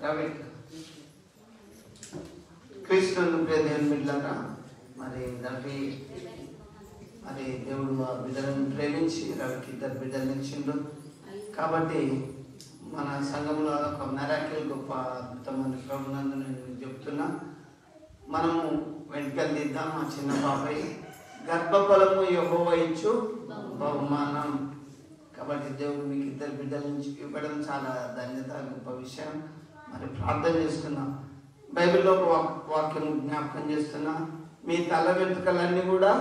రవి క్రీస్తునందు ప్రియ దేవుని బిడ్డలారా, మరి రవి మరి దేవుడు ఆ బిడ్డలను ప్రేమించి రవికి 2 బిడ్డలు ఇచ్చిండు. కాబట్టి మన సంఘంలో ఒక మెరాకిల్ గొప్ప అద్భుతమైన ప్రభునందు నేను చెప్తున్నా. మనము వెంటకలు దిద్దాం. ఆ చిన్న పాపయ్య గర్భఫలము యెహోవా ఇచ్చు బహుమానం. కాబట్టి దేవుడు మీకు 2 బిడ్డల నుంచి ఇవ్వడం చాలా ధన్యత, గొప్ప విషయం. మరి ప్రార్థన చేసుకున్నాం. బైబిల్లో ఒక వాక్యం జ్ఞాపకం చేస్తున్నా. మీ తల వెంట్రుకలన్నీ కూడా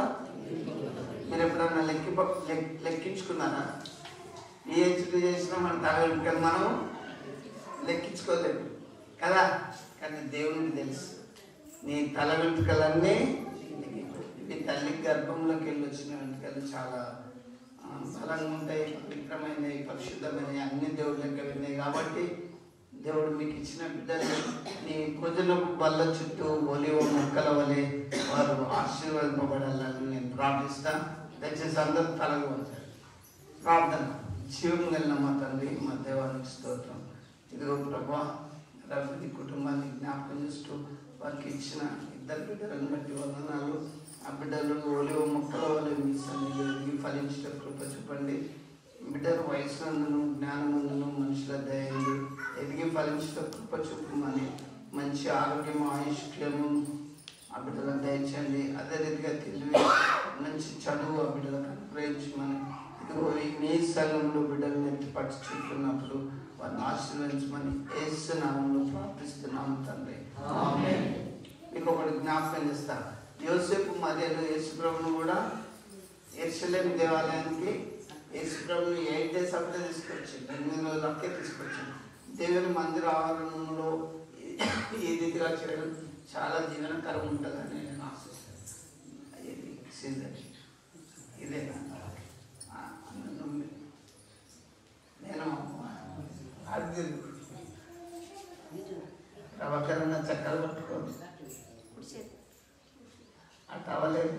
మీరు ఎప్పుడన్నా లెక్కించుకున్నారా? పిహెచ్డి చేసినా మన తల వెంట్రుకలు మనం లెక్కించుకోలేము కదా. కానీ దేవునికి తెలుసు నీ తల వెంట్రుకలన్నీ. ఇవి తల్లి గర్భంలోకి వెళ్ళి వచ్చిన వెంట్రుకలు చాలా బలంగా ఉంటాయి, పవిత్రమైనవి, పరిశుద్ధమైనవి, అన్ని దేవుడి లెక్క విన్నాయి. కాబట్టి దేవుడు మీకు ఇచ్చిన బిడ్డలు నీ భోజనపు బల్ల చుట్టూ ఒలివ మొక్కల వలె వారు ఆశీర్వదింపబడాలని నేను ప్రార్థిస్తాను. దయచేసి అందరూ తలగా వచ్చారు. ప్రార్థన. జీవం కలిగిన మా తండ్రి, మా దేవానికి స్తోత్రం. ఇదిగో ప్రభా, రవి కుటుంబాన్ని జ్ఞాపకం చేస్తూ వారికి ఇచ్చిన 2 బిడ్డలను బట్టి వందనాలు. ఆ బిడ్డలు ఒలివ మొక్కల వల్ల మీ సన్నిధికి ఫలించిన కృప చూపండి. బిడ్డలు వయసునందును జ్ఞానమందును మనుషుల దయండి ఎదిగి ఫలించిన కృప చూపమని, మంచి ఆరోగ్యం, ఆయుష్క్యము ఆ బిడ్డలను దయచండి. అదే రీతిగా తెలివి, మంచి చదువు ఆ బిడ్డలకు అనుగ్రహించమని, ఇదిగో మీ సంఘంలో బిడ్డలను ఎత్తిపట్టి చూపుతున్నప్పుడు వారిని ఆశీర్వదించమని యేసు నామములో ప్రార్థిస్తున్నాము తండ్రి. ఆమేన్. మీకు ఒకటి జ్ఞాపకం చేస్తా. యోసేపు మరియలు యేసు ప్రభువును కూడా యెరూషలేము దేవాలయానికి యేసు ప్రభువుని 8 days అప్పుడే తీసుకొచ్చింది. 8 రోజులకే తీసుకొచ్చింది. దేవుని మందిర ఆవరణంలో ఈ రీతిగా చేయడం చాలా జీవనకరం ఉంటుందని నేను ఆశిస్తాను. ఇదేనా నేను అది ప్రవకరణ చక్కలు పట్టుకోండి. అటు అవ్వలేదు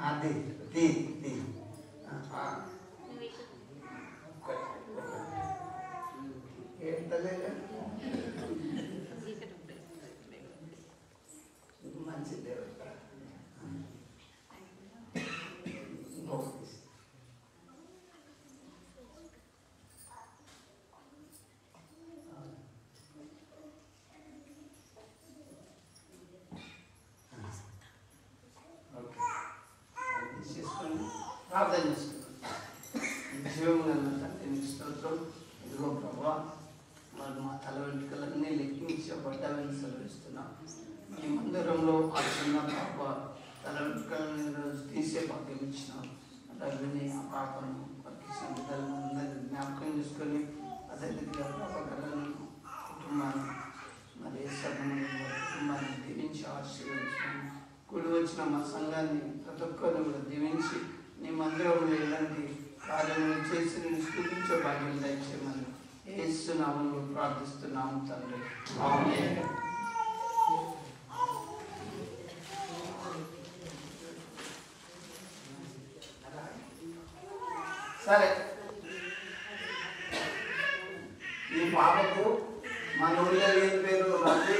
అది ఏంటలేదు మంచి దేవుడు. ప్రార్థన చేసుకున్నాం. జీవంగా తండ్రి స్తోత్రం. ఇదిగో ప్రభా, వాళ్ళు మా తల వెంట్రుకలన్నీ లెక్కించబడ్డామని సెలవిస్తున్నాం. ఈ మందిరంలో ఆ చిన్న పాప తల వెంట్రుకలని రోజు తీసే భాగ్యం ఇచ్చినాం. రవిని, ఆ పాపను, వారికి బిడ్డలను అందరినీ జ్ఞాపకం చేసుకొని అదే రీతిగా ప్రభాకరణ కుటుంబాన్ని, మరి కుటుంబాన్ని దీవించి ఆశీర్వదించాము. కూడి వచ్చిన మా సంఘాన్ని ప్రతి ఒక్కరిని కూడా దీవించి నీ మందిరంలో ఇలాంటి కార్యములు చేసి నేను స్తుతించే భాగ్యం దయచేయమని యేసు నామములో ప్రార్థిస్తున్నాము తండ్రి. ఆమేన్. సరే, ఈ పాపకు మన ఊళ్ళో ఏం పేరు? రవి